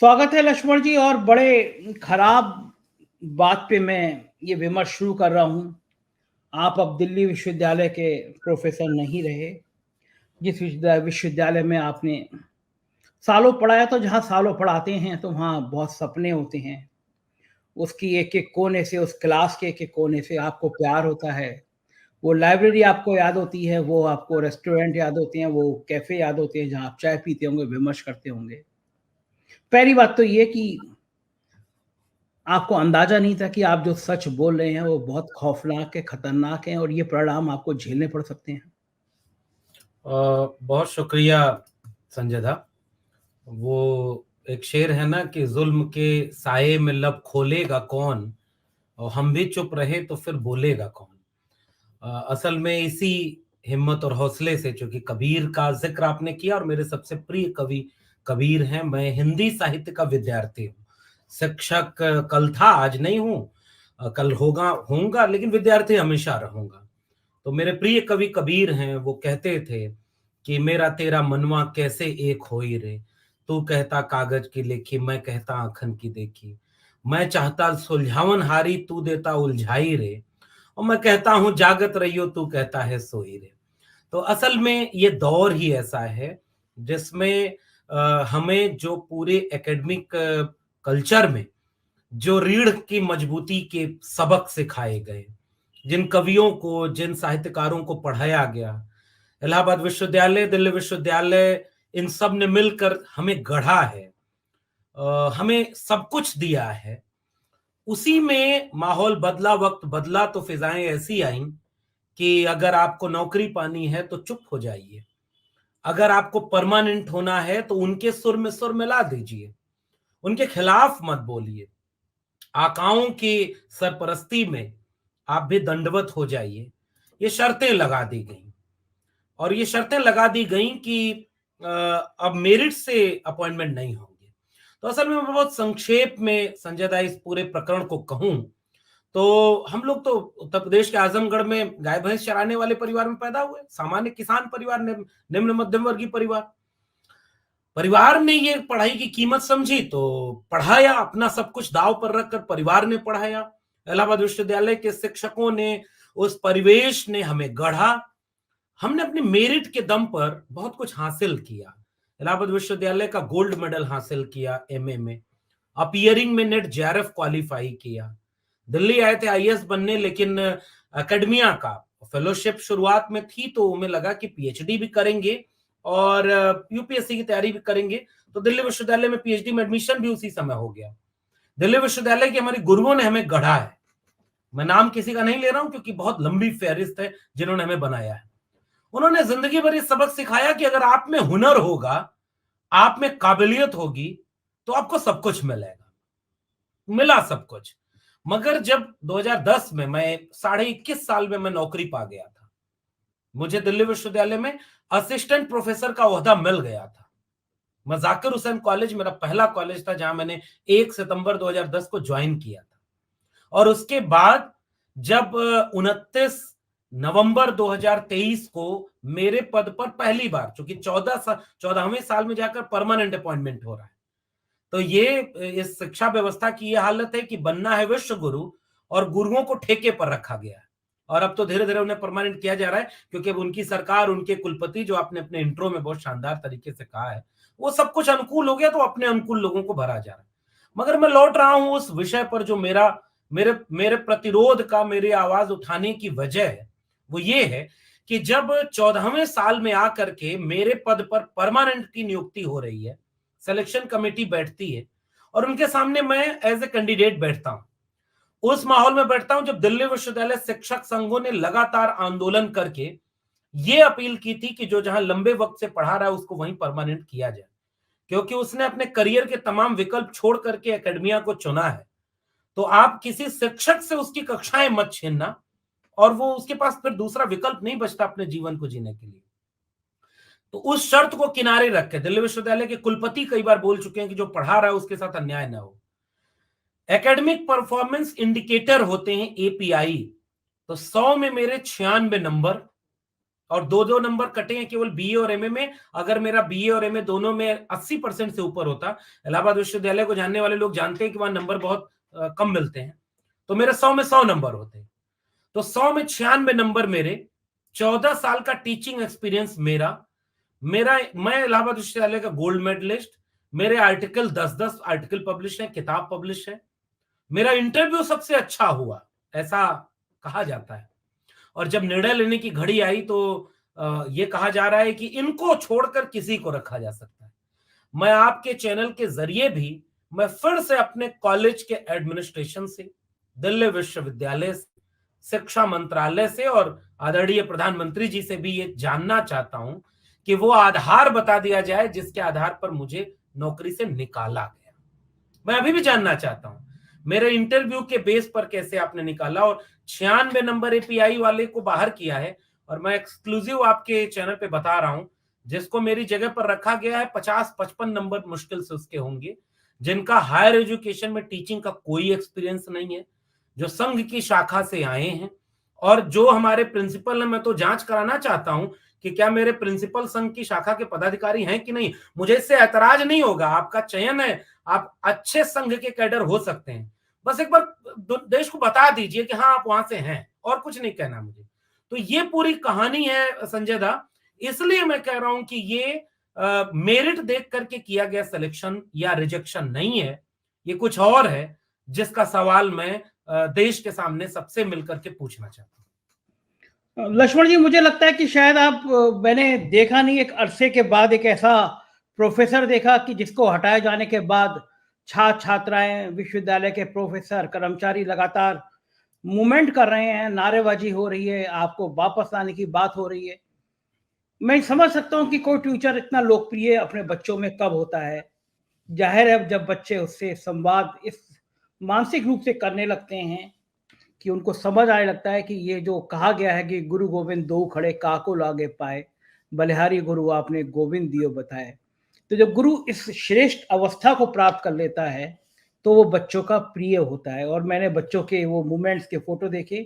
स्वागत है लक्ष्मण जी। और बड़े खराब बात पे मैं ये विमर्श शुरू कर रहा हूँ। आप अब दिल्ली विश्वविद्यालय के प्रोफेसर नहीं रहे। जिस विश्वविद्यालय में आपने सालों पढ़ाया, तो जहाँ सालों पढ़ाते हैं तो वहाँ बहुत सपने होते हैं। उसकी एक एक कोने से, उस क्लास के एक एक कोने से आपको प्यार होता है। वो लाइब्रेरी आपको याद होती है, वो आपको रेस्टोरेंट याद होते हैं, वो कैफे याद होते हैं जहाँ आप चाय पीते होंगे, विमर्श करते होंगे। पहली बात तो ये कि आपको अंदाजा नहीं था कि आप जो सच बोल रहे हैं वो बहुत खौफनाक है, खतरनाक है और ये परिणाम आपको झेलने पड़ सकते हैं। बहुत शुक्रिया संजय दा। वो एक शेर है ना कि जुल्म के साये में लब खोलेगा कौन, और हम भी चुप रहे तो फिर बोलेगा कौन। असल में इसी हिम्मत और हौसले से, चूंकि कबीर का जिक्र आपने किया और मेरे सबसे प्रिय कवि कबीर हैं। मैं हिंदी साहित्य का विद्यार्थी हूँ, शिक्षक कल था, आज नहीं हूँ, कल होऊंगा, लेकिन विद्यार्थी हमेशा रहूंगा। तो मेरे प्रिय कवि कबीर हैं, वो कहते थे कि मेरा तेरा मनवा कैसे एक होई रे, तू कहता कागज की लेखी, मैं कहता आंखन की देखी, मैं चाहता सुलझावन हारी, तू देता उलझाई रे, और मैं कहता हूं जागत रहियो, तू कहता है सोई रे। तो असल में ये दौर ही ऐसा है जिसमें हमें जो पूरे एकेडमिक कल्चर में जो रीढ़ की मजबूती के सबक सिखाए गए, जिन कवियों को, जिन साहित्यकारों को पढ़ाया गया, इलाहाबाद विश्वविद्यालय, दिल्ली विश्वविद्यालय, इन सब ने मिलकर हमें गढ़ा है, हमें सब कुछ दिया है। उसी में माहौल बदला, वक्त बदला, तो फिजाएं ऐसी आईं कि अगर आपको नौकरी पानी है तो चुप हो जाइए, अगर आपको परमानेंट होना है तो उनके सुर में सुर मिला दीजिए, उनके खिलाफ मत बोलिए, आकाओं की सरपरस्ती में आप भी दंडवत हो जाइए। ये शर्तें लगा दी गई, और ये शर्तें लगा दी गई कि अब मेरिट से अपॉइंटमेंट नहीं होंगे। तो असल में मैं बहुत संक्षेप में संजय दा इस पूरे प्रकरण को कहूं तो हम लोग तो उत्तर प्रदेश के आजमगढ़ में गाय भैंस चराने वाले परिवार में पैदा हुए, सामान्य किसान परिवार, निम्न मध्यम वर्गीय परिवार। परिवार ने ये पढ़ाई की कीमत समझी तो पढ़ाया, अपना सब कुछ दांव पर रखकर परिवार ने पढ़ाया। इलाहाबाद विश्वविद्यालय के शिक्षकों ने, उस परिवेश ने हमें गढ़ा। हमने अपने मेरिट के दम पर बहुत कुछ हासिल किया। इलाहाबाद विश्वविद्यालय का गोल्ड मेडल हासिल किया एमए में, अपीयरिंग में नेट जेआरएफ क्वालिफाई किया। दिल्ली आए थे आईएएस बनने, लेकिन एकेडमिया का फेलोशिप शुरुआत में थी तो हमें लगा कि पीएचडी भी करेंगे और यूपीएससी की तैयारी भी करेंगे, तो दिल्ली विश्वविद्यालय में पीएचडी में एडमिशन भी उसी समय हो गया। दिल्ली विश्वविद्यालय के हमारे गुरुओं ने हमें गढ़ा है। मैं नाम किसी का नहीं ले रहा हूं क्योंकि बहुत लंबी फहरिस्त है जिन्होंने हमें बनाया है। उन्होंने जिंदगी भर ये सबक सिखाया कि अगर आप में हुनर होगा, आप में काबिलियत होगी, तो आपको सब कुछ मिलेगा। मिला सब कुछ। मगर जब 2010 में, मैं 21.5 साल में मैं नौकरी पा गया था, मुझे दिल्ली विश्वविद्यालय में असिस्टेंट प्रोफेसर का ओहदा मिल गया था। मैं जाकिर हुसैन कॉलेज मेरा पहला कॉलेज था जहां मैंने 1 सितंबर 2010 को ज्वाइन किया था। और उसके बाद जब 29 नवंबर 2023 को मेरे पद पर पहली बार, चूंकि 14वें साल में जाकर परमानेंट अपॉइंटमेंट हो रहा है, तो ये इस शिक्षा व्यवस्था की ये हालत है कि बनना है विश्व गुरु और गुरुओं को ठेके पर रखा गया है। और अब तो धीरे धीरे उन्हें परमानेंट किया जा रहा है, क्योंकि अब उनकी सरकार, उनके कुलपति, जो आपने अपने इंट्रो में बहुत शानदार तरीके से कहा है, वो सब कुछ अनुकूल हो गया, तो अपने अनुकूल लोगों को भरा जा रहा है। मगर मैं लौट रहा हूं उस विषय पर जो मेरा मेरे मेरे प्रतिरोध का, मेरी आवाज उठाने की वजह है। वो ये है कि जब 14वें साल में आकर के मेरे पद पर परमानेंट की नियुक्ति हो रही है, सिलेक्शन कमेटी बैठती है और उनके सामने मैं एज ए कैंडिडेट बैठता हूं, उस माहौल में बैठता हूं जब दिल्ली विश्वविद्यालय शिक्षक संघों ने लगातार आंदोलन करके ये अपील की थी कि जो जहां लंबे वक्त से पढ़ा रहा है उसको वहीं परमानेंट किया जाए, क्योंकि उसने अपने करियर के तमाम विकल्प छोड़ करके एकेडमिया को चुना है। तो आप किसी शिक्षक से उसकी कक्षाएं मत छीनना, और वो उसके पास फिर दूसरा विकल्प नहीं बचता अपने जीवन को जीने के लिए। तो उस शर्त को किनारे रख के दिल्ली विश्वविद्यालय के कुलपति कई बार बोल चुके हैं कि जो पढ़ा रहा है उसके साथ अन्याय ना हो। एकेडमिक परफॉर्मेंस इंडिकेटर होते हैं एपीआई, तो 100 में मेरे 96 नंबर, और 2-2 नंबर कटे हैं केवल बीए और एमए में। अगर मेरा बीए और एमए दोनों में 80% से ऊपर होता, इलाहाबाद विश्वविद्यालय को जानने वाले लोग जानते हैं कि वहां नंबर बहुत कम मिलते हैं, तो मेरे 100 में 100 नंबर होते। तो 100 में 96 नंबर मेरे, 14 साल का टीचिंग एक्सपीरियंस मेरा, मैं इलाहाबाद विश्वविद्यालय का गोल्ड मेडलिस्ट, मेरे आर्टिकल 10-10 आर्टिकल पब्लिश है, किताब पब्लिश है, मेरा इंटरव्यू सबसे अच्छा हुआ, ऐसा कहा जाता है। और जब निर्णय लेने की घड़ी आई तो ये कहा जा रहा है कि इनको छोड़कर किसी को रखा जा सकता है। मैं आपके चैनल के जरिए भी मैं फिर से अपने कॉलेज के एडमिनिस्ट्रेशन से, दिल्ली विश्वविद्यालय से, शिक्षा मंत्रालय से और आदरणीय प्रधानमंत्री जी से भी ये जानना चाहता हूं कि वो आधार बता दिया जाए जिसके आधार पर मुझे नौकरी से निकाला गया। मैं अभी भी जानना चाहता हूं मेरे इंटरव्यू के बेस पर कैसे आपने निकाला, और 96 नंबर एपीआई वाले को बाहर किया है। और मैं एक्सक्लूसिव आपके चैनल पे बता रहा हूं, जिसको मेरी जगह पर रखा गया है 50-55 नंबर मुश्किल से उसके होंगे, जिनका हायर एजुकेशन में टीचिंग का कोई एक्सपीरियंस नहीं है, जो संघ की शाखा से आए हैं, और जो हमारे प्रिंसिपल हैं। मैं तो जांच कराना चाहता हूं कि क्या मेरे प्रिंसिपल संघ की शाखा के पदाधिकारी हैं कि नहीं। मुझे इससे ऐतराज नहीं होगा, आपका चयन है, आप अच्छे संघ के कैडर हो सकते हैं, बस एक बार देश को बता दीजिए कि हाँ आप वहां से हैं, और कुछ नहीं कहना मुझे। तो ये पूरी कहानी है संजय दा। इसलिए मैं कह रहा हूं कि ये मेरिट देख करके किया गया सिलेक्शन या रिजेक्शन नहीं है, ये कुछ और है, जिसका सवाल मैं देश के सामने सबसे मिलकर के पूछना चाहता हूं। लक्ष्मण जी, मुझे लगता है कि शायद मैंने देखा नहीं, एक अरसे के बाद एक ऐसा प्रोफेसर देखा कि जिसको हटाए जाने के बाद छात्र छात्राएं, विश्वविद्यालय के प्रोफेसर, कर्मचारी लगातार मूवमेंट कर रहे हैं, नारेबाजी हो रही है, आपको वापस लाने की बात हो रही है। मैं समझ सकता हूं कि कोई टीचर इतना लोकप्रिय अपने बच्चों में कब होता है। जाहिर है जब बच्चे उससे संवाद इस मानसिक रूप से करने लगते हैं कि उनको समझ आने लगता है कि ये जो कहा गया है कि गुरु गोविंद दो खड़े काको लागे पाए, बलिहारी गुरु आपने गोविंद दियो बताए। तो जब गुरु इस श्रेष्ठ अवस्था को प्राप्त कर लेता है तो वो बच्चों का प्रिय होता है। और मैंने बच्चों के वो मोमेंट्स के फोटो देखे,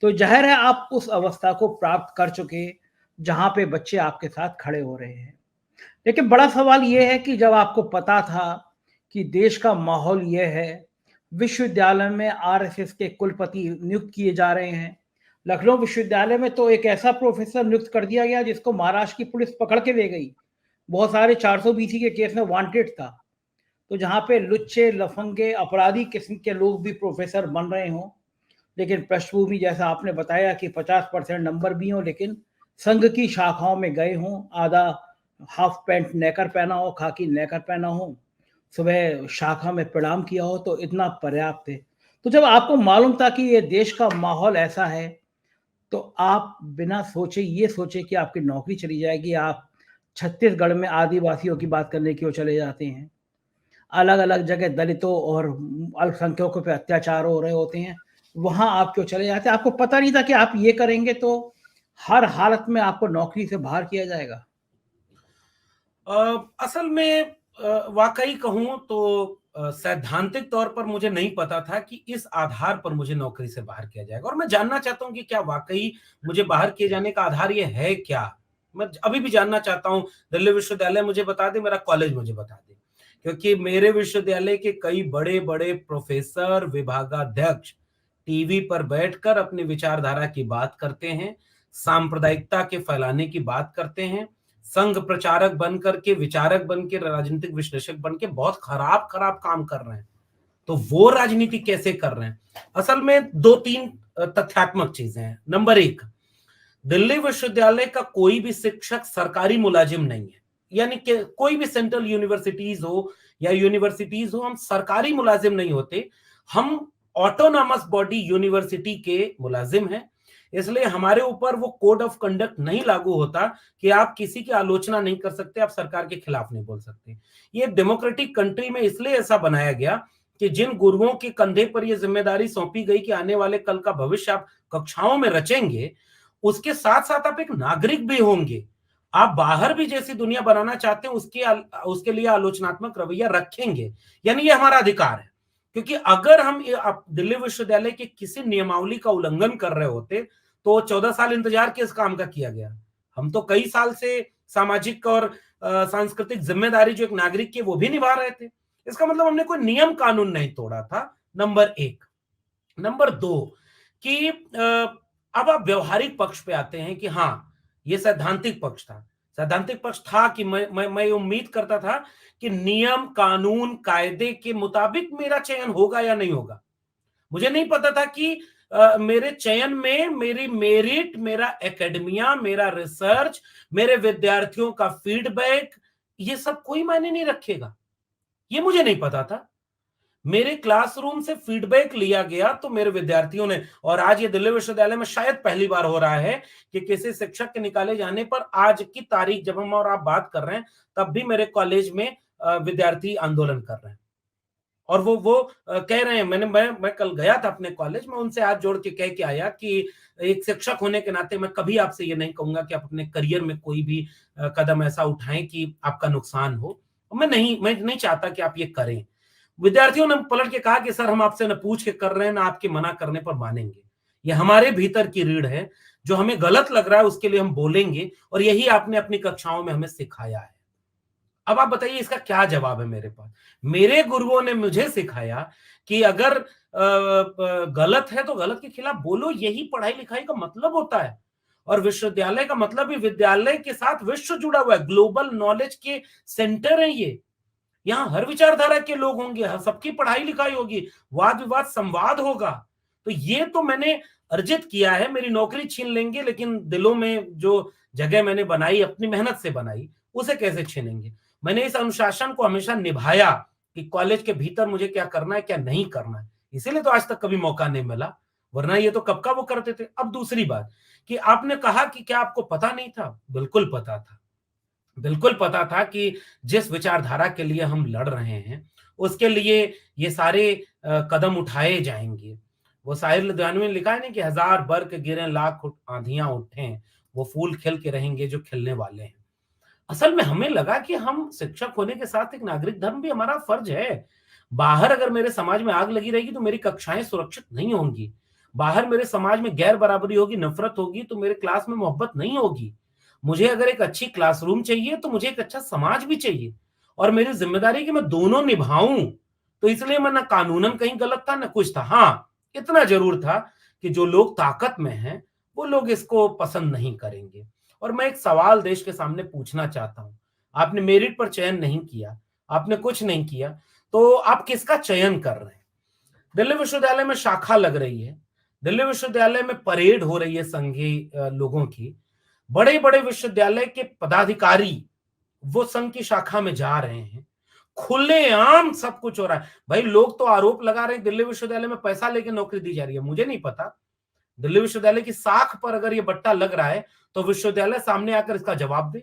तो जाहिर है आप उस अवस्था को प्राप्त कर चुके जहां पे बच्चे आपके साथ खड़े हो रहे हैं। लेकिन बड़ा सवाल ये है कि जब आपको पता था कि देश का माहौल ये है, विश्वविद्यालय में आरएसएस के कुलपति नियुक्त किए जा रहे हैं। लखनऊ विश्वविद्यालय में तो एक ऐसा प्रोफेसर नियुक्त कर दिया गया जिसको महाराष्ट्र की पुलिस पकड़ के ले गई, बहुत सारे 420 के केस में वांटेड था। तो जहाँ पे लुच्चे, लफंगे, अपराधी किस्म के लोग भी प्रोफेसर बन रहे हों, लेकिन पृष्ठभूमि जैसा आपने बताया कि 50% नंबर भी हों, लेकिन संघ की शाखाओं में गए हों, आधा हाफ पैंट नेकर पहना हो, खाकी नेकर पहना हो, सुबह शाखा में प्रणाम किया हो, तो इतना पर्याप्त है। तो जब आपको मालूम था कि ये देश का माहौल ऐसा है, तो आप बिना सोचे, ये सोचे कि आपकी नौकरी चली जाएगी, आप छत्तीसगढ़ में आदिवासियों की बात करने क्यों चले जाते हैं? अलग अलग जगह दलितों और अल्पसंख्यकों पे अत्याचार हो रहे होते हैं, वहां आप क्यों चले जाते हैं? आपको पता नहीं था कि आप ये करेंगे तो हर हालत में आपको नौकरी से बाहर किया जाएगा? असल में वाकई कहूं तो सैद्धांतिक तौर पर मुझे नहीं पता था कि इस आधार पर मुझे नौकरी से बाहर किया जाएगा, और मैं जानना चाहता हूं कि क्या वाकई मुझे बाहर किए जाने का आधार ये है क्या। मैं अभी भी जानना चाहता हूं, दिल्ली विश्वविद्यालय मुझे बता दे, मेरा कॉलेज मुझे बता दे, क्योंकि मेरे विश्वविद्यालय के कई बड़े बड़े प्रोफेसर, विभागाध्यक्ष टीवी पर बैठकर अपनी विचारधारा की बात करते हैं, सांप्रदायिकता के फैलाने की बात करते हैं, संघ प्रचारक बनकर के, विचारक बन के, राजनीतिक विश्लेषक बन के बहुत खराब खराब काम कर रहे हैं। तो वो राजनीति कैसे कर रहे हैं? असल में 2-3 तथ्यात्मक चीजें हैं। नंबर 1, दिल्ली विश्वविद्यालय का कोई भी शिक्षक सरकारी मुलाजिम नहीं है, यानी कि कोई भी सेंट्रल यूनिवर्सिटीज हो या यूनिवर्सिटीज हो, हम सरकारी मुलाजिम नहीं होते, हम ऑटोनॉमस बॉडी यूनिवर्सिटी के मुलाजिम हैं। इसलिए हमारे ऊपर वो कोड ऑफ कंडक्ट नहीं लागू होता कि आप किसी की आलोचना नहीं कर सकते, आप सरकार के खिलाफ नहीं बोल सकते। ये डेमोक्रेटिक कंट्री में इसलिए ऐसा बनाया गया कि जिन गुरुओं के कंधे पर यह जिम्मेदारी सौंपी गई कि आने वाले कल का भविष्य आप कक्षाओं में रचेंगे, उसके साथ साथ आप एक नागरिक भी होंगे। आप बाहर भी जैसी दुनिया बनाना चाहते हैं, उसके लिए आलोचनात्मक रवैया रखेंगे, यानी ये हमारा अधिकार है। क्योंकि अगर हम दिल्ली विश्वविद्यालय के किसी नियमावली का उल्लंघन कर रहे होते तो 14 साल इंतजार किस काम का किया गया? हम तो कई साल से सामाजिक और सांस्कृतिक जिम्मेदारी जो एक नागरिक की वो भी निभा रहे थे। इसका मतलब हमने कोई नियम कानून नहीं तोड़ा था, नंबर एक। नंबर दो कि अब आप व्यवहारिक पक्ष पे आते हैं कि हाँ, ये सैद्धांतिक पक्ष था। सैद्धांतिक पक्ष था कि मैं उम्मीद करता था कि नियम कानून कायदे के मुताबिक मेरा चयन होगा या नहीं होगा। मुझे नहीं पता था कि मेरे चयन में मेरी मेरिट, मेरा एकेडमिया, मेरा रिसर्च, मेरे विद्यार्थियों का फीडबैक, ये सब कोई मायने नहीं रखेगा। ये मुझे नहीं पता था। मेरे क्लासरूम से फीडबैक लिया गया तो मेरे विद्यार्थियों ने, और आज ये दिल्ली विश्वविद्यालय में शायद पहली बार हो रहा है कि किसी शिक्षक के निकाले जाने पर आज की तारीख जब हम और आप बात कर रहे हैं तब भी मेरे कॉलेज में विद्यार्थी आंदोलन कर रहे हैं। और वो कह रहे हैं, मैं कल गया था अपने कॉलेज में, उनसे हाथ जोड़ के कह के आया कि एक शिक्षक होने के नाते मैं कभी आपसे ये नहीं कहूंगा कि आप अपने करियर में कोई भी कदम ऐसा उठाएं कि आपका नुकसान हो। मैं नहीं चाहता कि आप ये करें। विद्यार्थियों ने पलट के कहा कि सर, हम आपसे न पूछ के कर रहे हैं, ना आपके मना करने पर मानेंगे। ये हमारे भीतर की रीढ़ है, जो हमें गलत लग रहा है उसके लिए हम बोलेंगे, और यही आपने अपनी कक्षाओं में हमें सिखाया है। अब आप बताइए इसका क्या जवाब है मेरे पास? मेरे गुरुओं ने मुझे सिखाया कि अगर गलत है तो गलत के खिलाफ बोलो, यही पढ़ाई लिखाई का मतलब होता है। और विश्वविद्यालय का मतलब ही विद्यालय के साथ विश्व जुड़ा हुआ है, ग्लोबल नॉलेज के सेंटर है ये। यहाँ हर विचारधारा के लोग होंगे, सबकी पढ़ाई लिखाई होगी, वाद विवाद संवाद होगा। तो ये तो मैंने अर्जित किया है। मेरी नौकरी छीन लेंगे, लेकिन दिलों में जो जगह मैंने बनाई, अपनी मेहनत से बनाई, उसे कैसे छीनेंगे? मैंने इस अनुशासन को हमेशा निभाया कि कॉलेज के भीतर मुझे क्या करना है, क्या नहीं करना है। इसीलिए तो आज तक कभी मौका नहीं मिला, वरना ये तो कब का वो करते थे। अब दूसरी बात कि आपने कहा कि क्या आपको पता नहीं था? बिल्कुल पता था। बिल्कुल पता था कि जिस विचारधारा के लिए हम लड़ रहे हैं, उसके लिए ये सारे कदम उठाए जाएंगे। वो साहिर लुधियानवी ने लिखा है ना कि हजार बर्क गिरे, लाख आंधियां उठें, वो फूल खिल के रहेंगे जो खिलने वाले हैं। असल में हमें लगा कि हम शिक्षक होने के साथ एक नागरिक धर्म भी हमारा फर्ज है। बाहर अगर मेरे समाज में आग लगी रहेगी तो मेरी कक्षाएं सुरक्षित नहीं होंगी। बाहर मेरे समाज में गैर बराबरी होगी, नफरत होगी, तो मेरे क्लास में मोहब्बत नहीं होगी। मुझे अगर एक अच्छी क्लासरूम चाहिए तो मुझे एक अच्छा समाज भी चाहिए, और मेरी जिम्मेदारी है कि मैं दोनों निभाऊं। तो इसलिए मैं ना कानूनन कहीं गलत था, ना कुछ था। हाँ, इतना जरूर था कि जो लोग ताकत में हैं वो लोग इसको पसंद नहीं करेंगे। और मैं एक सवाल देश के सामने पूछना चाहता हूं। आपने मेरिट पर चयन नहीं किया, आपने कुछ नहीं किया, तो आप किसका चयन कर रहे हैं? दिल्ली विश्वविद्यालय में शाखा लग रही है, दिल्ली विश्वविद्यालय में परेड हो रही है संघी लोगों की, बड़े बड़े विश्वविद्यालय के पदाधिकारी वो संघ की शाखा में जा रहे हैं, खुलेआम सब कुछ हो रहा है। भाई, लोग तो आरोप लगा रहे हैं दिल्ली विश्वविद्यालय में पैसा लेके नौकरी दी जा रही है। मुझे नहीं पता, दिल्ली विश्वविद्यालय की साख पर अगर ये बट्टा लग रहा है तो विश्वविद्यालय सामने आकर इसका जवाब दे।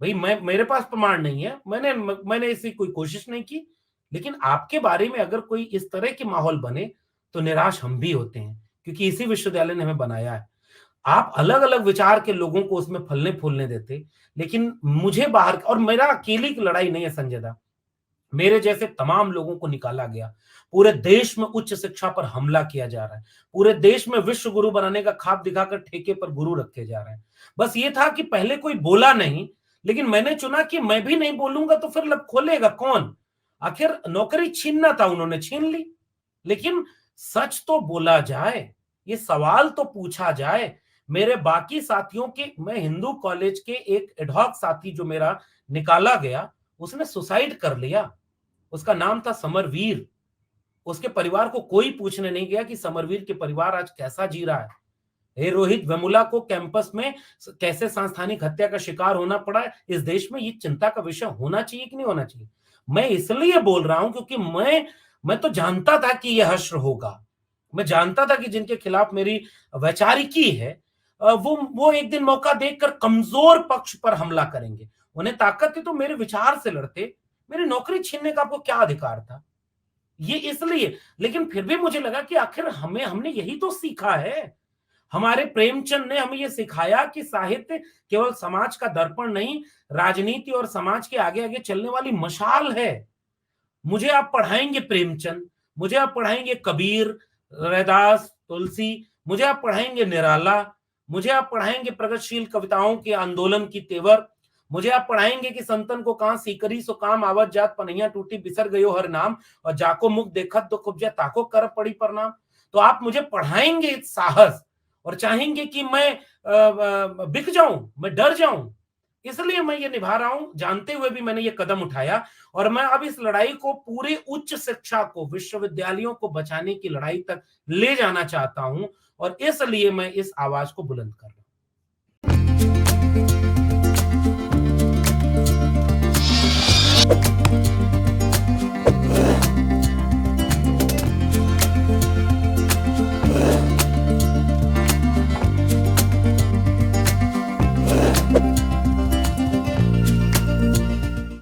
भाई, मेरे पास प्रमाण नहीं है, मैंने ऐसी कोई कोशिश नहीं की, लेकिन आपके बारे में अगर कोई इस तरह की माहौल बने तो निराश हम भी होते हैं, क्योंकि इसी विश्वविद्यालय ने हमें बनाया है। आप अलग अलग विचार के लोगों को उसमें फलने फूलने देते, लेकिन मुझे बाहर, और मेरा अकेली की लड़ाई नहीं है संजय दा, मेरे जैसे तमाम लोगों को निकाला गया। पूरे देश में उच्च शिक्षा पर हमला किया जा रहा है, पूरे देश में विश्व गुरु बनाने का ख्वाब दिखाकर ठेके पर गुरु रखे जा रहे हैं। बस ये था कि पहले कोई बोला नहीं, लेकिन मैंने चुना कि मैं भी नहीं बोलूंगा तो फिर लब खोलेगा कौन? आखिर नौकरी छीनना था, उन्होंने छीन ली, लेकिन सच तो बोला जाए, ये सवाल तो पूछा जाए। मेरे बाकी साथियों के, मैं हिंदू कॉलेज के एक एडहॉक साथी जो मेरा निकाला गया, उसने सुसाइड कर लिया। उसका नाम था समरवीर। उसके परिवार को कोई पूछने नहीं गया कि समरवीर के परिवार आज कैसा जी रहा है। हे रोहित वेमुला को कैंपस में कैसे सांस्थानिक हत्या का शिकार होना पड़ा है, इस देश में ये चिंता का विषय होना चाहिए कि नहीं होना चाहिए? मैं इसलिए बोल रहा हूं क्योंकि मैं तो जानता था कि यह हश्र होगा। मैं जानता था कि जिनके खिलाफ मेरी वैचारिकी है, वो एक दिन मौका देखकर कमजोर पक्ष पर हमला करेंगे। उन्हें ताकत थी तो मेरे विचार से लड़ते, मेरी नौकरी छीनने का आपको क्या अधिकार था? ये इसलिए, लेकिन फिर भी मुझे लगा कि आखिर हमने यही तो सीखा है। हमारे प्रेमचंद ने हमें यह सिखाया कि साहित्य केवल समाज का दर्पण नहीं, राजनीति और समाज के आगे आगे चलने वाली मशाल है। मुझे आप पढ़ाएंगे प्रेमचंद, मुझे आप पढ़ाएंगे कबीर, रैदास, तुलसी, मुझे आप पढ़ाएंगे निराला, मुझे आप पढ़ाएंगे प्रगतिशील कविताओं के आंदोलन की तेवर, मुझे आप पढ़ाएंगे कि संतन को कहां सीकरी सो काम आवत जात, पनैया टूटी बिसर गयो हर नाम, और जाको मुख देखत तो खुब जा ताको कर पड़ी प्रणाम। तो आप मुझे पढ़ाएंगे साहस, और चाहेंगे कि मैं बिक जाऊं, मैं डर जाऊं, इसलिए मैं ये निभा रहा हूं। जानते हुए भी मैंने ये कदम उठाया, और मैं अब इस लड़ाई को पूरे उच्च शिक्षा को, विश्वविद्यालयों को बचाने की लड़ाई तक ले जाना चाहता हूं, और इसलिए मैं इस आवाज को बुलंद कर रहा हूं।